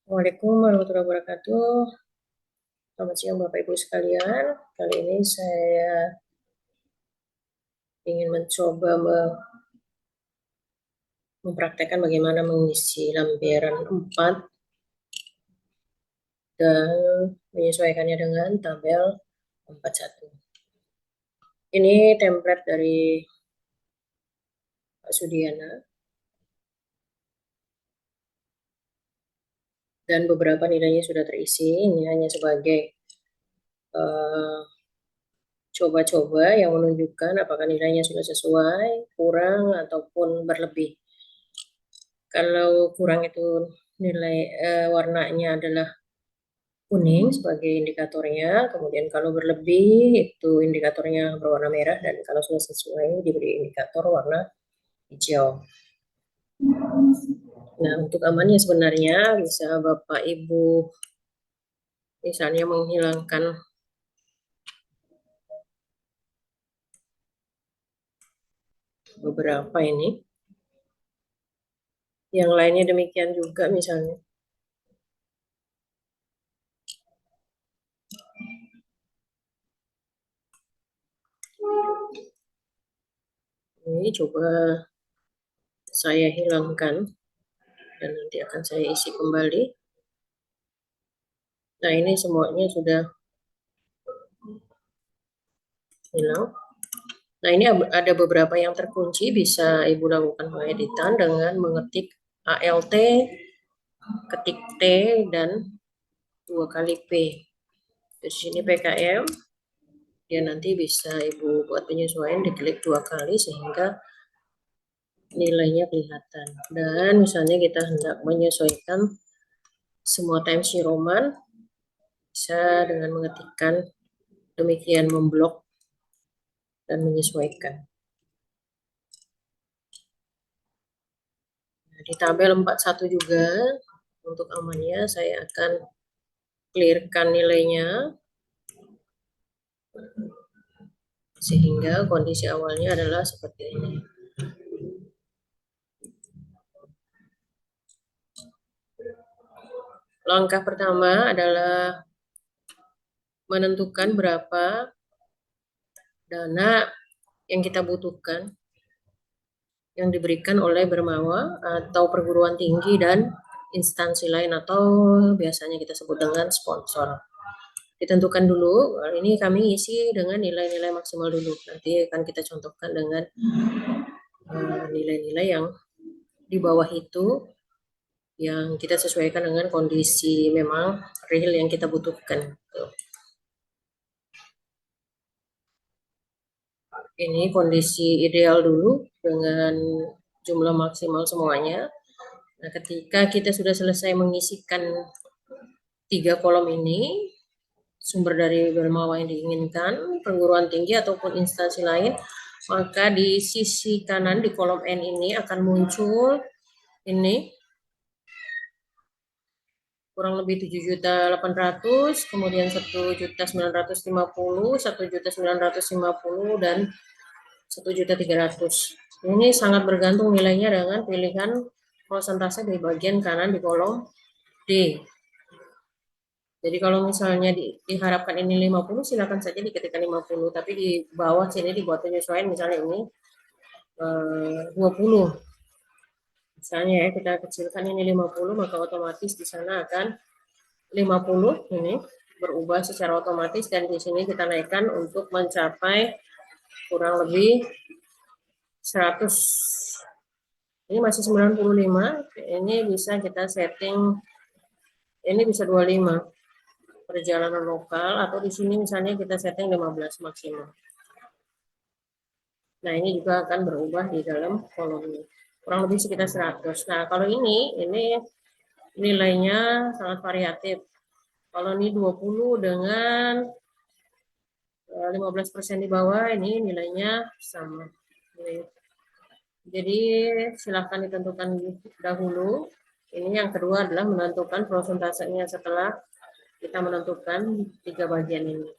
Assalamualaikum warahmatullahi wabarakatuh. Selamat siang Bapak Ibu sekalian. Kali ini saya ingin mencoba mempraktekkan bagaimana mengisi lampiran 4 dan menyesuaikannya dengan tabel 41. Ini template dari Pak Sudiana dan beberapa nilainya sudah terisi. Ini hanya sebagai coba-coba yang menunjukkan apakah nilainya sudah sesuai, kurang, ataupun berlebih. Kalau kurang itu nilai warnanya adalah kuning sebagai indikatornya, kemudian kalau berlebih itu indikatornya berwarna merah, dan kalau sudah sesuai diberi indikator warna hijau. Nah, untuk amannya sebenarnya bisa Bapak Ibu misalnya menghilangkan beberapa ini. Yang lainnya demikian juga misalnya. Ini coba saya hilangkan dan nanti akan saya isi kembali. Nah, ini semuanya sudah hilang. Nah, ini ada beberapa yang terkunci, bisa Ibu lakukan pengeditan dengan mengetik ALT, ketik T, dan 2 kali P. Di sini PKM, dia nanti bisa Ibu buat penyesuaian, diklik 2 kali sehingga nilainya kelihatan. Dan misalnya kita hendak menyesuaikan semua Times New Roman, bisa dengan mengetikkan demikian, memblok dan menyesuaikan. Nah, di tabel 41 juga, untuk amannya saya akan clearkan nilainya sehingga kondisi awalnya adalah seperti ini. Langkah pertama adalah menentukan berapa dana yang kita butuhkan yang diberikan oleh Bermawa atau perguruan tinggi dan instansi lain atau biasanya kita sebut dengan sponsor. Ditentukan dulu, ini kami isi dengan nilai-nilai maksimal dulu. Nanti akan kita contohkan dengan nilai-nilai yang di bawah itu yang kita sesuaikan dengan kondisi memang real yang kita butuhkan. Ini kondisi ideal dulu dengan jumlah maksimal semuanya. Nah, ketika kita sudah selesai mengisikan 3 kolom ini, sumber dari Bermawa yang diinginkan, perguruan tinggi ataupun instansi lain, maka di sisi kanan di kolom N ini akan muncul ini kurang lebih 7.800.000, kemudian 1.950.000, 1.950.000, dan 1.300.000. Ini sangat bergantung nilainya dengan pilihan persentase di bagian kanan di kolom D. Jadi kalau misalnya diharapkan ini 50, silakan saja diketikkan 50, tapi di bawah sini dibuat penyesuaian, misalnya ini 20. Misalnya ya, kita kecilkan ini 50, maka otomatis di sana akan 50 ini berubah secara otomatis, dan di sini kita naikkan untuk mencapai kurang lebih 100. Ini masih 95, ini bisa kita setting, ini bisa 25 perjalanan lokal, atau di sini misalnya kita setting 15 maksimum. Nah, ini juga akan berubah di dalam kolom ini. Kurang lebih sekitar 100. Nah, kalau ini nilainya sangat variatif. Kalau ini 20 dengan 15% di bawah, ini nilainya sama. Jadi silahkan ditentukan dahulu. Ini yang kedua adalah menentukan prosentasenya setelah kita menentukan 3 bagian ini.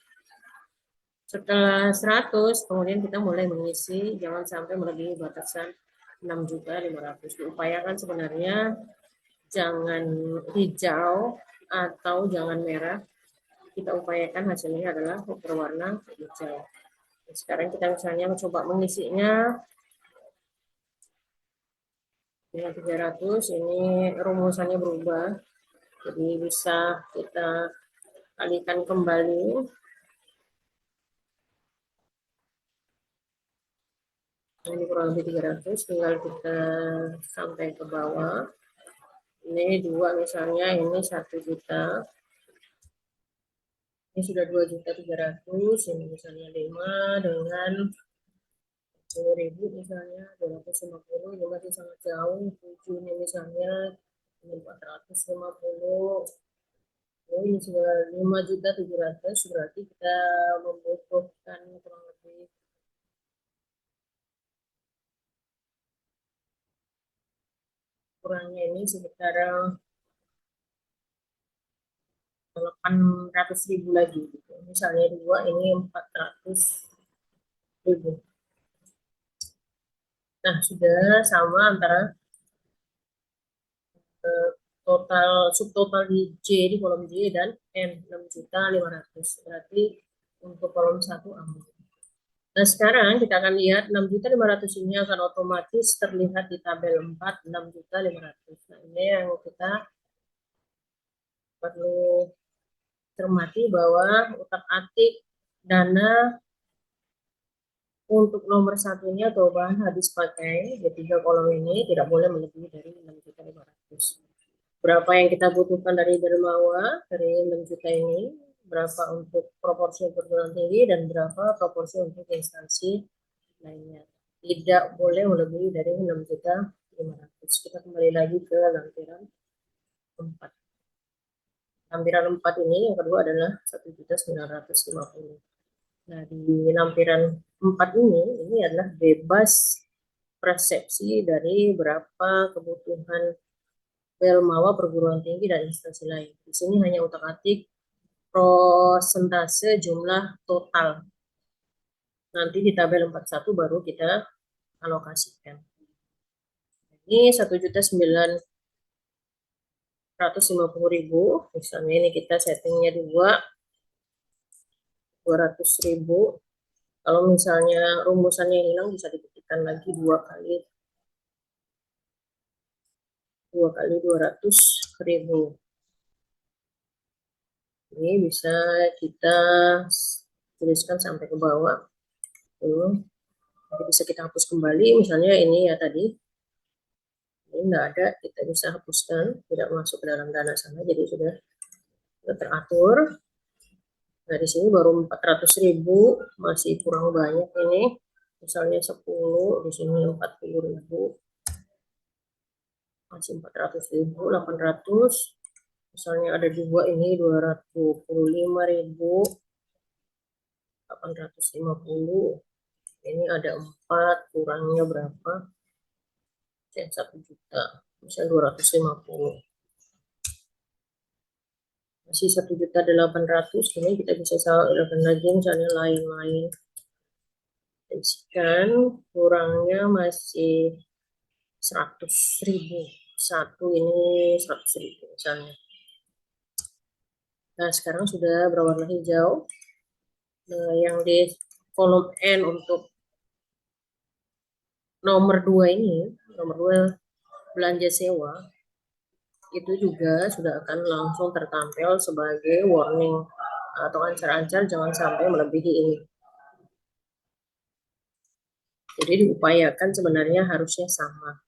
Setelah 100, kemudian kita mulai mengisi, jangan sampai melebihi batasan 6.500.000. Diupayakan sebenarnya jangan hijau atau jangan merah. Kita upayakan hasilnya adalah berwarna hijau. Sekarang kita misalnya mencoba mengisinya dengan 300, ini rumusannya berubah. Jadi bisa kita alihkan kembali. Ini kurang lebih 300, tinggal kita sampai ke bawah. Ini 2 misalnya, ini 1 juta. Ini sudah 2.300.000, ini misalnya 5 dengan 10.000 misalnya, 250, ini masih sangat jauh. 7 ini misalnya, ini 450. Oh, ini sudah 5.700.000, berarti kita membutuhkan kurang lebih kurangnya ini sekitar 800.000 lagi gitu. Misalnya 2 ini 400.000. Nah, sudah sama antara total subtotal di J, di kolom J, dan M 6.500.000. Berarti untuk kolom 1 aman. Nah, sekarang kita akan lihat 6.500.000 ini akan otomatis terlihat di tabel 4, 6.500.000. Nah, ini yang kita perlu cermati bahwa utak-atik dana untuk nomor satunya atau bahan habis pakai di 3 kolom ini tidak boleh melebihi dari 6.500.000. Berapa yang kita butuhkan dari dermawa, dari 6 juta ini, berapa untuk proporsi perguruan tinggi, dan berapa proporsi untuk instansi lainnya. Tidak boleh melebihi dari 6.500.000. Kita kembali lagi ke lampiran 4. Lampiran 4 ini yang kedua adalah 1.950. Nah, di lampiran 4 ini adalah bebas persepsi dari berapa kebutuhan Belmawa perguruan tinggi dan instansi lain. Di sini hanya utak-atik prosentase jumlah total. Nanti di tabel 41 baru kita alokasikan. Ini 1.950.000. Misalnya ini kita settingnya 200.000. Kalau misalnya rumusannya hilang bisa diketikkan lagi 2 kali 200.000. Ini bisa kita tuliskan sampai ke bawah. Jadi bisa kita hapus kembali. Misalnya ini ya tadi, ini enggak ada, kita bisa hapuskan, tidak masuk ke dalam dana sana, jadi sudah teratur. Nah, di sini baru 400.000, masih kurang banyak ini. Misalnya 10, di sini 40.000, masih 400.000, 800. Misalnya ada 2 ini 225.000, 850. Ini ada 4, kurangnya berapa? 1 juta, misalnya 250. Masih 1.800.000, ini kita bisa salurkan lagi misalnya lain-lain. Sekian, kurangnya masih 100.000. Satu ini 100.000 misalnya. Nah, sekarang sudah berwarna hijau. Nah, yang di kolom N untuk nomor 2 ini, nomor 2 belanja sewa, itu juga sudah akan langsung tertampil sebagai warning atau ancar-ancar jangan sampai melebihi ini. Jadi diupayakan sebenarnya harusnya sama.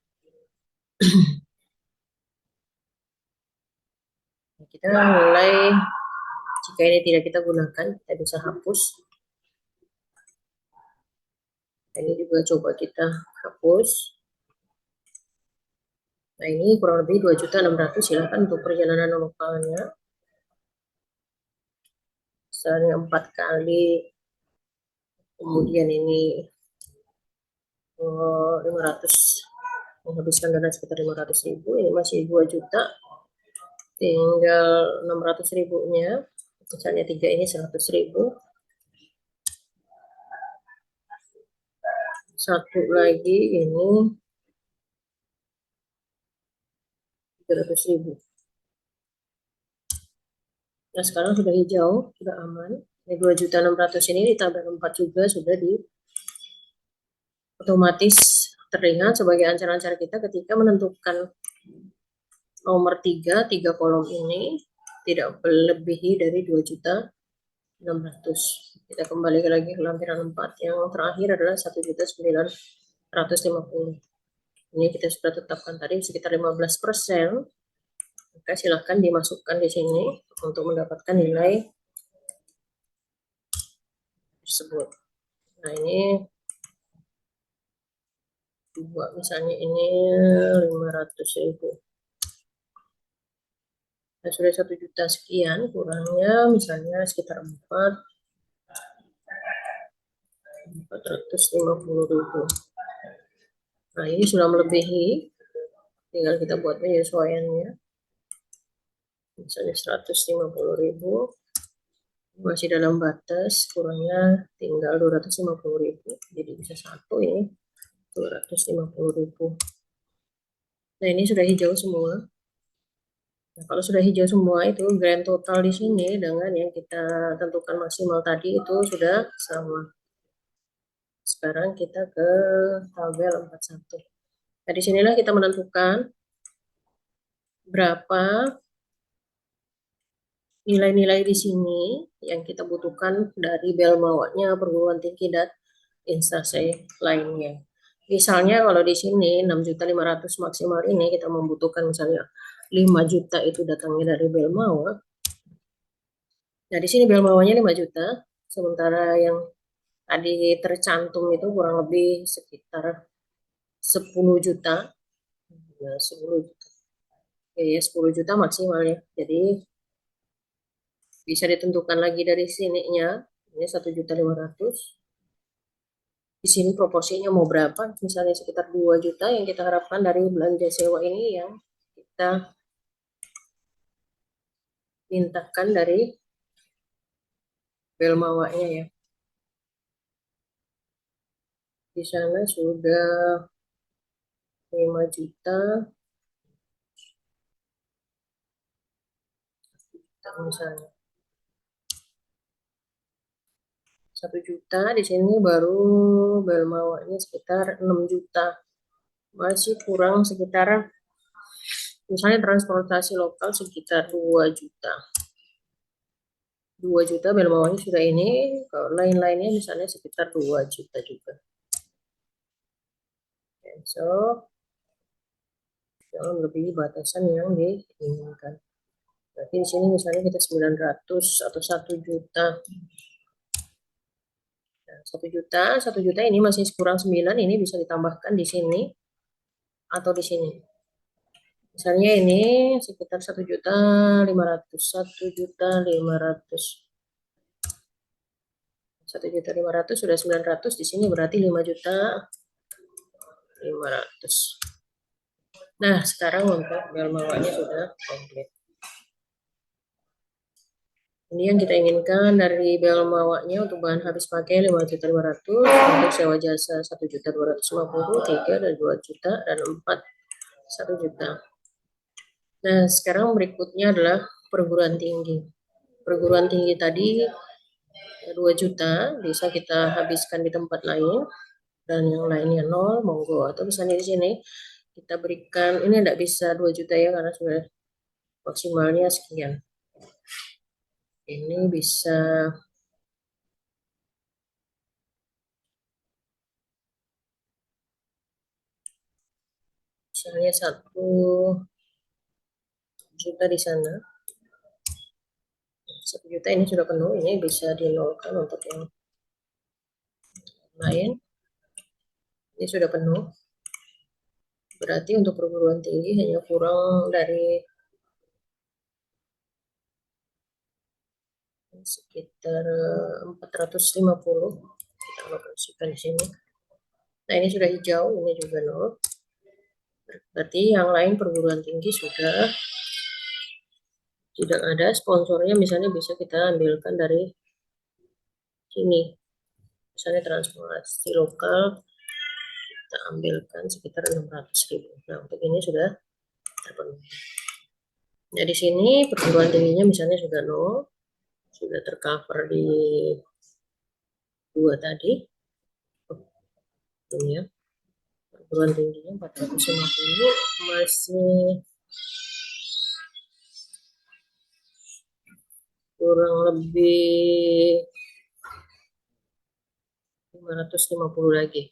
Kita mulai, jika ini tidak kita gunakan, kita bisa hapus. Ini juga coba kita hapus. Nah, ini kurang lebih 2.600.000, silahkan untuk perjalanan lokalnya. Misalnya 4 kali, kemudian ini 500, menghabiskan dana sekitar 500.000, ini masih 2 juta, tinggal 600.000-nya, misalnya 3 ini 100.000. Satu lagi ini 300.000. Nah, sekarang sudah hijau, sudah aman. Ini 2.600.000 ini ditambah 4 juga sudah di otomatis terlihat sebagai ancar-ancar kita ketika menentukan nomor 3 kolom ini tidak melebihi dari 2.600.000. Kita kembali lagi ke lampiran 4. Yang terakhir adalah 1.950.000. Ini kita sudah tetapkan tadi sekitar 15%. Maka silahkan dimasukkan di sini untuk mendapatkan nilai tersebut. Nah, ini dua, misalnya ini 500.000. Nah, sudah 1 juta sekian, kurangnya misalnya sekitar 450.000. Nah, ini sudah melebihi, tinggal kita buat penyesuaiannya. Misalnya 150.000, masih dalam batas, kurangnya tinggal 250.000, jadi bisa 1 ini 250.000. Nah, ini sudah hijau semua. Nah, kalau sudah hijau semua itu grand total di sini dengan yang kita tentukan maksimal tadi itu sudah sama. Sekarang kita ke tabel 41. Nah, disinilah kita menentukan berapa nilai-nilai di sini yang kita butuhkan dari Belmawanya, perguruan tinggi, dan instansi lainnya. Misalnya kalau di sini 6.500.000 maksimal ini kita membutuhkan misalnya 5 juta itu datangnya dari Belmawa. Nah, di sini Belmawanya 5 juta, sementara yang tadi tercantum itu kurang lebih sekitar 10 juta. Ya, 10 juta. Ya, 10 juta maksimal ya. Jadi bisa ditentukan lagi dari sininya. Ini 1.500.000. Di sini proporsinya mau berapa? Misalnya sekitar 2 juta yang kita harapkan dari belanja sewa ini yang kita mintakan dari Belmawanya ya. Di sana sudah 5 juta. Misalnya 1 juta, di sini baru Belmawanya sekitar 6 juta. Masih kurang sekitar, misalnya transportasi lokal sekitar 2 juta. 2 juta Belmawanya sudah ini, kalau lain-lainnya misalnya sekitar 2 juta juga. So, jangan lebih batasan yang diinginkan. Berarti di sini misalnya kita 900 atau 1 juta. Nah, 1 juta ini masih kurang 9, ini bisa ditambahkan di sini atau di sini. Misalnya ini sekitar 1.500.000, 1.500.000. 1.500.000 sudah 900, di sini berarti 5.500.000. Nah, sekarang untuk Belmawanya sudah komplit. Ini yang kita inginkan dari Belmawanya untuk bahan habis pakai 5.500.000, untuk sewa jasa 1.250.000, 3 dan 2 juta, dan 4 1 juta. Nah, sekarang berikutnya adalah perguruan tinggi. Perguruan tinggi tadi 2 juta bisa kita habiskan di tempat lain, dan yang lainnya 0, monggo. Atau misalnya di sini kita berikan, ini tidak bisa 2 juta ya karena sudah maksimalnya sekian. Ini bisa misalnya 1 juta di sana. 1 juta ini sudah penuh, ini bisa dinolkan untuk yang lain. Ini sudah penuh. Berarti untuk perguruan tinggi hanya kurang dari sekitar 450. Kita alokasikan di sini. Nah, ini sudah hijau, ini juga 0. Berarti yang lain perguruan tinggi sudah tidak ada sponsornya, misalnya bisa kita ambilkan dari sini. Misalnya transportasi lokal, kita ambilkan sekitar 600.000. Nah, untuk ini sudah terpenuhi. Nah, di sini perguruan tingginya misalnya sudah 0, sudah tercover di 2 tadi. Ini ya, perguruan tingginya 450 masih kurang lebih 550 lagi.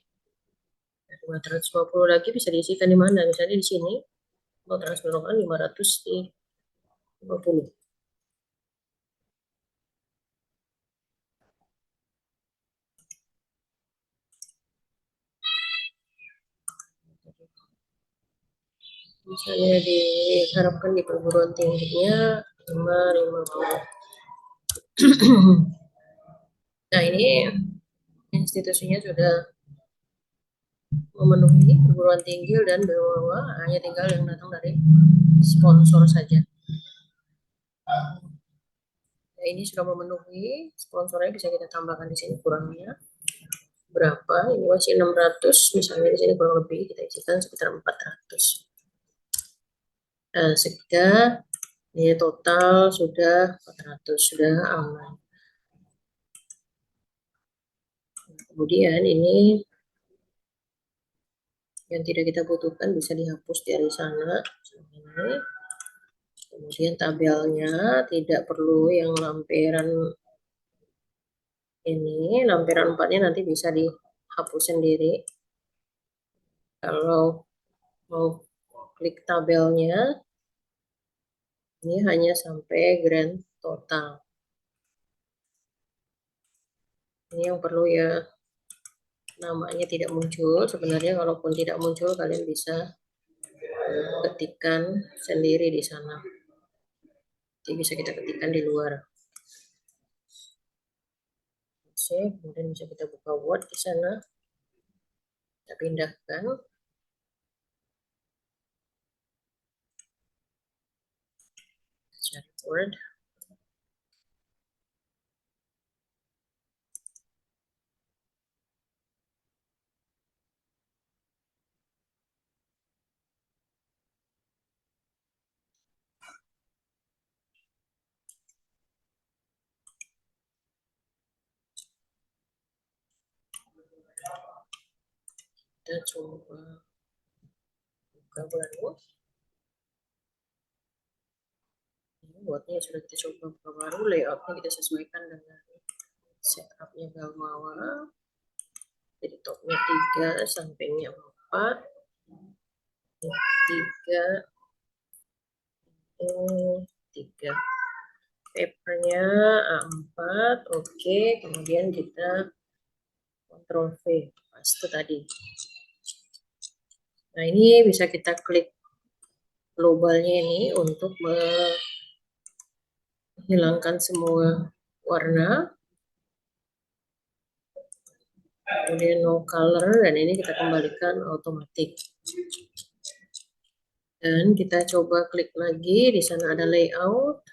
550 lagi bisa diisikan di mana? Misalnya di sini mau transferkan 550. Misalnya diharapkan di perguruan tingginya 550. Nah, ini institusinya sudah memenuhi perguruan tinggi dan bawah, hanya tinggal yang datang dari sponsor saja. Nah, ini sudah memenuhi, sponsornya bisa kita tambahkan di sini kurangnya berapa. Ini masih 600, misalnya di sini kurang lebih kita isikan sekitar 400. Nah, sehingga ini total sudah 400, sudah aman. Kemudian ini yang tidak kita butuhkan bisa dihapus dari sana. Ini. Kemudian tabelnya tidak perlu yang lampiran ini, lampiran 4-nya nanti bisa dihapus sendiri. Kalau mau klik tabelnya, ini hanya sampai grand total. Ini yang perlu ya, namanya tidak muncul. Sebenarnya kalaupun tidak muncul, kalian bisa ketikkan sendiri di sana. Jadi bisa kita ketikkan di luar. Oke, kemudian bisa kita buka Word di sana. Kita pindahkan. Cari Word. Kita coba buka baru. Ini Wordnya sudah kita coba buka baru, layoutnya kita sesuaikan dengan setupnya Galmawa. Jadi topnya 3, sampingnya 4, 3, 3. Papernya A4, oke. Kemudian kita Ctrl V, paste tadi. Nah, ini bisa kita klik globalnya ini untuk menghilangkan semua warna. Kemudian no color, dan ini kita kembalikan otomatis. Dan kita coba klik lagi, di sana ada layout.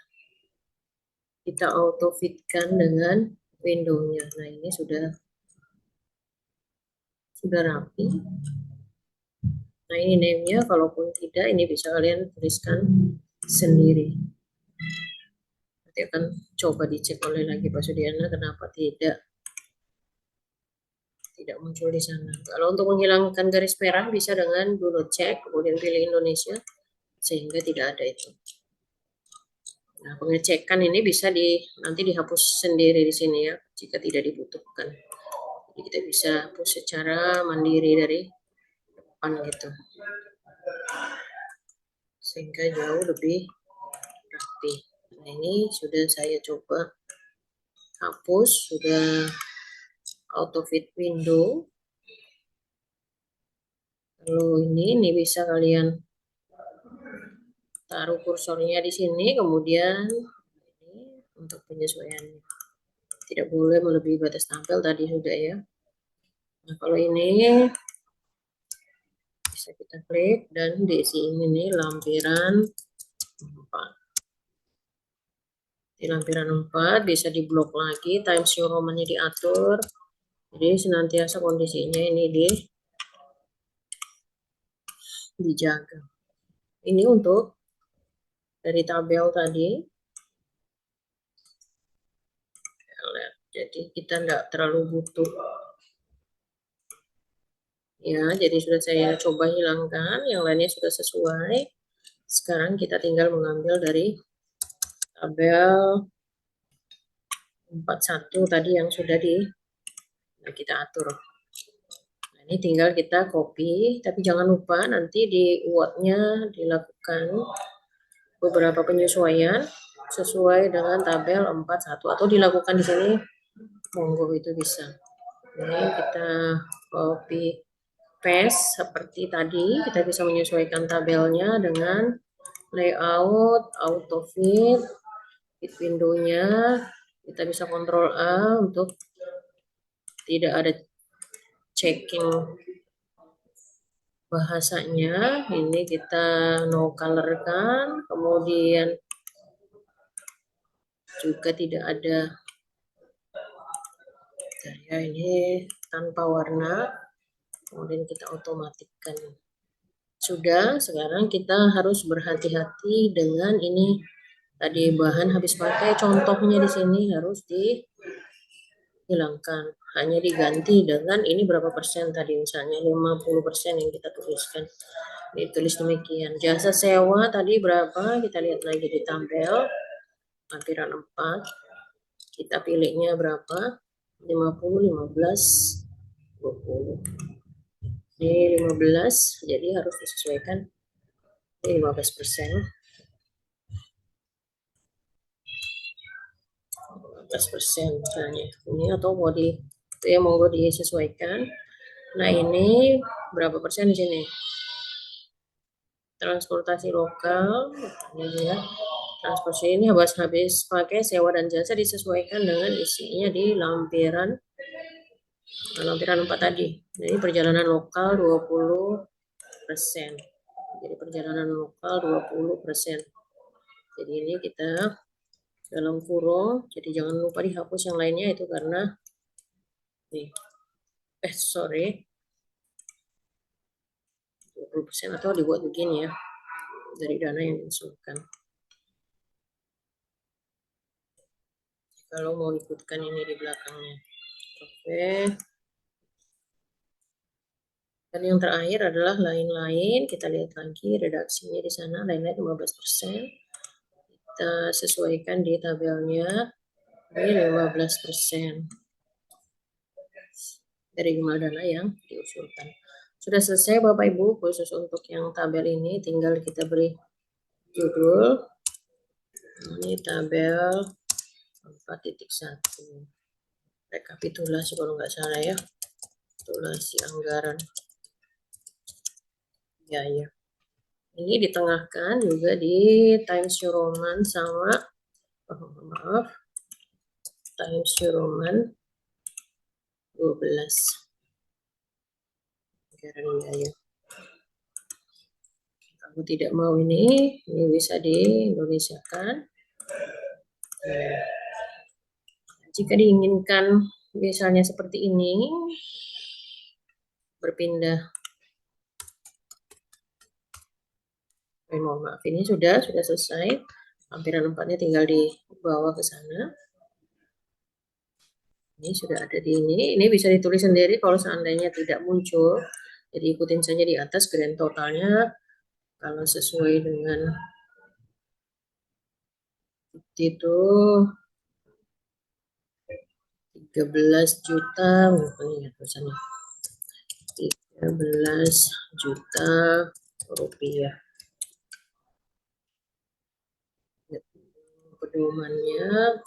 Kita auto fitkan dengan window-nya. Nah, ini sudah rapi. Nah, ini name-nya, kalaupun tidak, ini bisa kalian tuliskan sendiri. Nanti akan coba dicek oleh lagi Pak Sudiana kenapa tidak muncul di sana. Kalau untuk menghilangkan garis merah bisa dengan dulu cek, kemudian pilih Indonesia, sehingga tidak ada itu. Nah, pengecekan ini bisa nanti dihapus sendiri di sini ya, jika tidak dibutuhkan. Jadi kita bisa hapus secara mandiri dari depan gitu. Sehingga jauh lebih rapi. Nah, ini sudah saya coba hapus, sudah auto fit window. Lalu ini bisa kalian taruh kursornya di sini, kemudian ini untuk penyesuaiannya. Tidak boleh melebihi batas tampil tadi sudah ya. Nah, kalau ini bisa kita klik dan diisi ini nih lampiran 4. Di lampiran 4 bisa diblok lagi, Times New Roman-nya diatur. Jadi senantiasa kondisinya ini dijaga. Ini untuk dari tabel tadi. Jadi kita nggak terlalu butuh. Ya, jadi sudah saya coba hilangkan, yang lainnya sudah sesuai. Sekarang kita tinggal mengambil dari tabel 41 tadi yang sudah kita atur. Nah, ini tinggal kita copy, tapi jangan lupa nanti di Word-nya dilakukan beberapa penyesuaian sesuai dengan tabel 41 atau dilakukan di sini, monggo itu bisa. Ini kita copy paste seperti tadi, kita bisa menyesuaikan tabelnya dengan layout, auto fit window-nya, kita bisa kontrol A untuk tidak ada checking bahasanya. Ini kita no color kan, kemudian juga tidak ada ya ini tanpa warna, kemudian kita otomatikkan. Sudah, sekarang kita harus berhati-hati dengan ini tadi bahan habis pakai, contohnya di sini harus dihilangkan, hanya diganti dengan ini berapa persen tadi, misalnya 50% yang kita tuliskan, ditulis demikian. Jasa sewa tadi berapa, kita lihat lagi di tabel lampiran 4, kita pilihnya berapa, 50, 15, 20. Ini 15, jadi harus disesuaikan 15%. 15% misalnya ini, atau mau itu ya monggo disesuaikan. Nah, ini berapa persen di sini? Transportasi lokal, ini ya. Transportasi ini habis pakai sewa dan jasa disesuaikan dengan isinya di lampiran 4 tadi. Jadi perjalanan lokal 20%. Jadi perjalanan lokal 20%. Jadi ini kita dalam kurung, jadi jangan lupa dihapus yang lainnya itu karena nih, sorry, 20% atau dibuat begini ya, dari dana yang diusulkan. Kalau mau ikutkan ini di belakangnya. Oke. Dan yang terakhir adalah lain-lain. Kita lihat lagi redaksinya di sana, lain-lain 15%. Kita sesuaikan di tabelnya ini 15% dari jumlah dana yang diusulkan. Sudah selesai Bapak Ibu, khusus untuk yang tabel ini tinggal kita beri judul. Ini tabel 4.1. Rekapitulasi kalau nggak salah ya. Rekapitulasi anggaran. Ya. Ini ditengahkan juga di Times New Roman sama, Times New Roman 12. Anggaran biaya. Kalau tidak mau ini bisa di-Indonesiakan. Nah, jika diinginkan misalnya seperti ini, berpindah. Mohon maaf, ini sudah selesai. Lampiran 4-nya tinggal dibawa ke sana. Ini sudah ada di ini. Ini bisa ditulis sendiri kalau seandainya tidak muncul. Jadi ikutin saja di atas grand totalnya. Kalau sesuai dengan itu 13 juta, ya tulisannya 13 juta rupiah. Pedomannya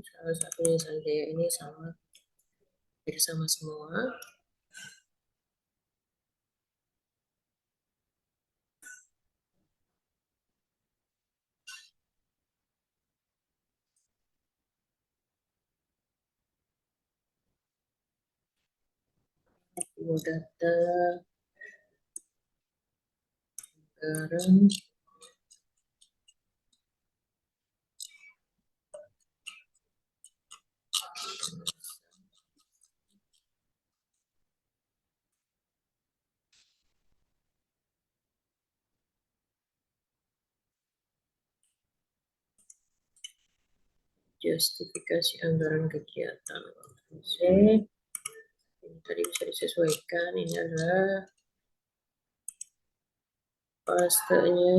salah satunya saja ini sama, bersama semua. Data anggaran justifikasi anggaran kegiatan. Ini tadi bisa disesuaikan. Ini adalah pastenya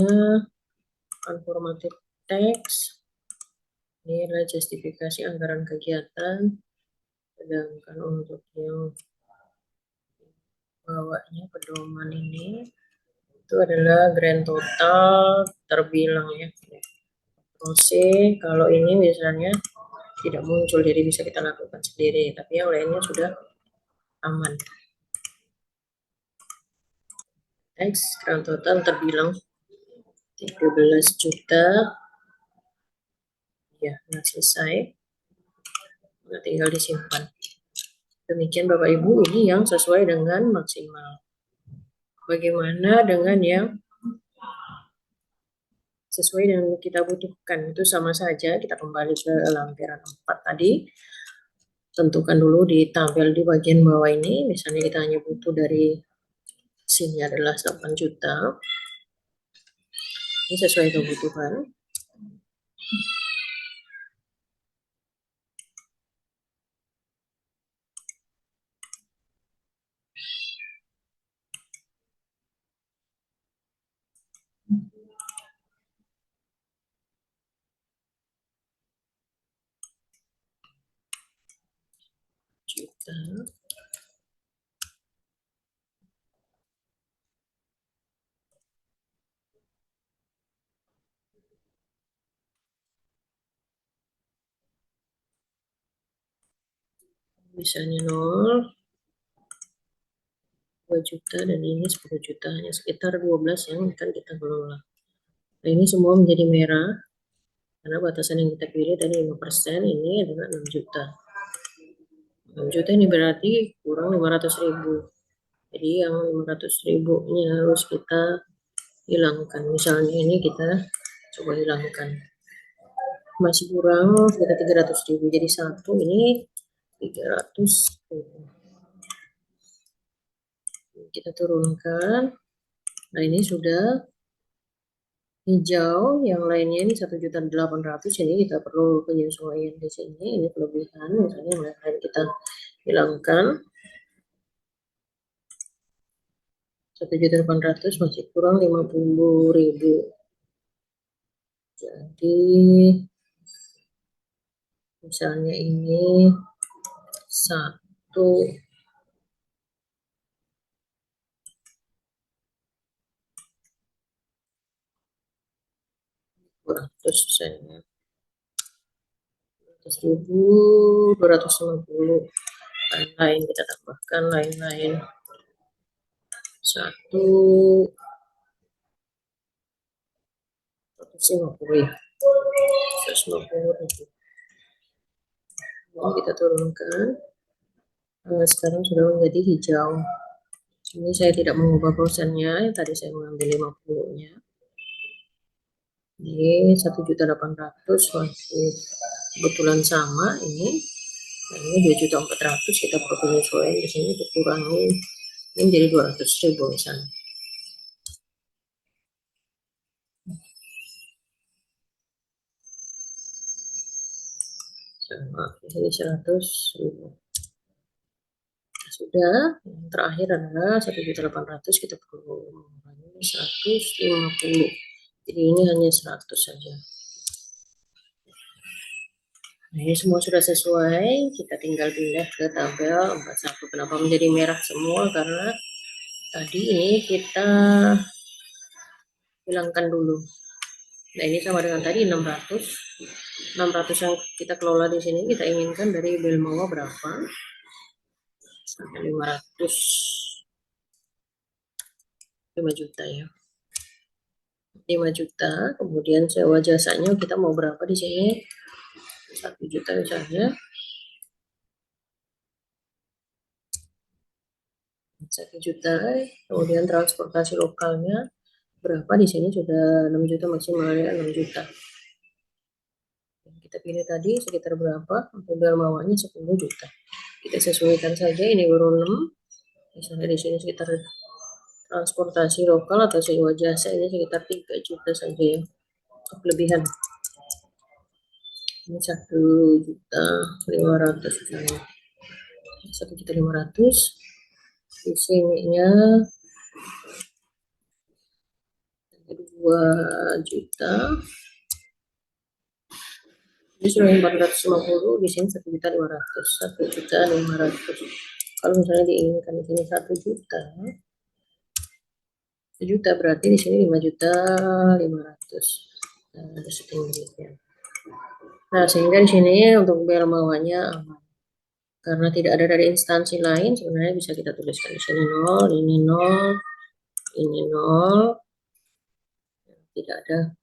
unformatted text. Ini adalah justifikasi anggaran kegiatan. Sedangkan untuk yang bawahnya pedoman ini itu adalah grand total terbilang ya. Terus kalau ini misalnya tidak muncul, jadi bisa kita lakukan sendiri, tapi yang lainnya sudah aman. Next, grand total terbilang 13 juta. Ya, nah selesai. Nah, tinggal disimpan. Demikian Bapak Ibu, ini yang sesuai dengan maksimal. Bagaimana dengan yang sesuai dengan kita butuhkan? Itu sama saja, kita kembali ke lampiran 4 tadi. Tentukan dulu di tabel di bagian bawah ini, misalnya kita hanya butuh dari sini adalah 8 juta. Ini sesuai kebutuhan. Juta. Misalnya 0, 2 juta, dan ini 10 juta, hanya sekitar 12 yang akan kita kelola. Nah, ini semua menjadi merah, karena batasan yang kita pilih tadi 5%, ini adalah 6 juta. 6 juta ini berarti kurang 500.000. Jadi yang 500.000-nya harus kita hilangkan. Misalnya ini kita coba hilangkan. Masih kurang sekitar 300.000. Jadi satu ini 300.000. Kita turunkan. Nah, ini sudah hijau, yang lainnya ini 1.800.000. Ini kita perlu penyesuaian di sini. Ini kelebihan, misalnya yang lain kita hilangkan. 1.800.000 masih kurang 50.000. Jadi misalnya ini 1 200 saya 250, lain-lain kita tambahkan lain-lain 150 ya, 150.000. Ini kita turunkan. Sekarang sudah menjadi hijau. Ini saya tidak mengubah persennya, tadi saya mengambil 50-nya. Ini 1.800.000 masih kebetulan sama ini. Nah, ini 2.400.000, kita perlu penyesuaian di sini dikurangi, ini menjadi 200.000 misalnya. Sama, di sini 100.000. Sudah, yang terakhir adalah 1.800.000, kita perlu mengurangi 150. Jadi ini hanya 100 saja. Nah, ini semua sudah sesuai, kita tinggal pindah ke tabel 41. Kenapa menjadi merah semua? Karena tadi ini kita hilangkan dulu. Nah, ini sama dengan tadi 600. 600 yang kita kelola di sini kita inginkan dari Belmawa berapa? Sampai 500. 5 juta ya. 5 juta, kemudian sewa jasanya kita mau berapa di sini? 1 juta misalnya. 1 juta, kemudian transportasi lokalnya berapa di sini? Sudah 6 juta, maksimalnya 6 juta. Kita pilih tadi sekitar berapa? Untuk Belmawanya 10 juta. Kita sesuaikan saja, ini baru 6. Misalnya di sini sekitar transportasi lokal atau sewa jasa ini sekitar 3 juta saja ya. Kelebihan. Ini 1.500.000, 1.500.000. Di sininya 2 juta. Ini sudah 450, di sini 1.500.000, 1.500.000. Kalau misalnya diinginkan di sini 1 juta, 1 juta berarti di sini 5.500.000. Nah, ada setingginya. Nah, sehingga di sini untuk bel bawahnya aman. Karena tidak ada dari instansi lain, sebenarnya bisa kita tuliskan di sini 0, ini 0, ini 0. Tidak ada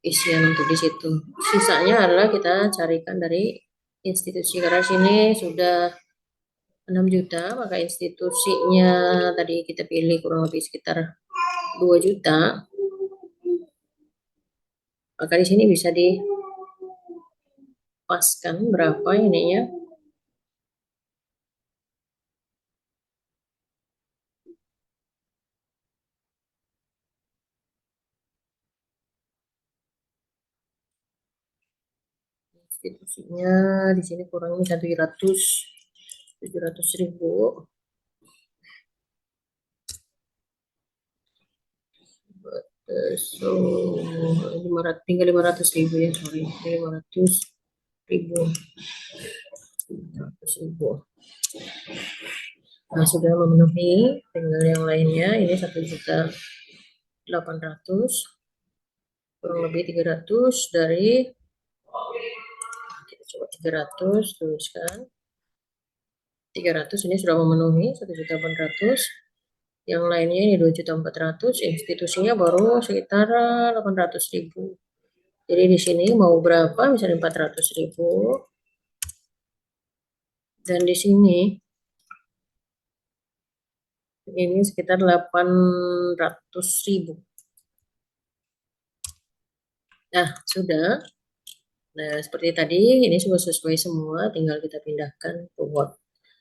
isian untuk di situ. Sisanya adalah kita carikan dari institusi. Karena sini sudah 6 juta, maka institusinya tadi kita pilih kurang lebih sekitar 2 juta. Maka di sini bisa dipaskan berapa ininya. Institusinya di sini kurangnya 700.000. So, 500, tinggal 500.000 ya, sorry, 500.000. 500.000. Nah, sudah memenuhi. Tinggal yang lainnya, ini 1.800.000, kurang lebih 300 dari, kita coba 300, tuliskan 300, ini sudah memenuhi 1.800.000. Yang lainnya ini 2.400.000, institusinya baru sekitar 800.000. Jadi di sini mau berapa? Misalnya 400.000. Dan di sini ini sekitar 800.000. Nah, sudah. Nah, seperti tadi, ini sudah sesuai semua, tinggal kita pindahkan ke Word.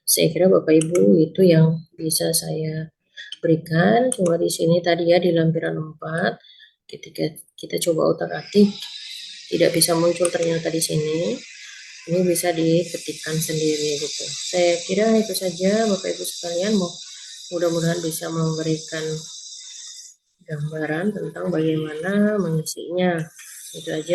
Saya kira Bapak Ibu itu yang bisa saya berikan. Cuma di sini tadi ya, di lampiran 4, ketika kita coba otak-atik, tidak bisa muncul ternyata di sini. Ini bisa diketikkan sendiri gitu. Saya kira itu saja Bapak Ibu sekalian, mudah-mudahan bisa memberikan gambaran tentang bagaimana mengisinya. Itu aja.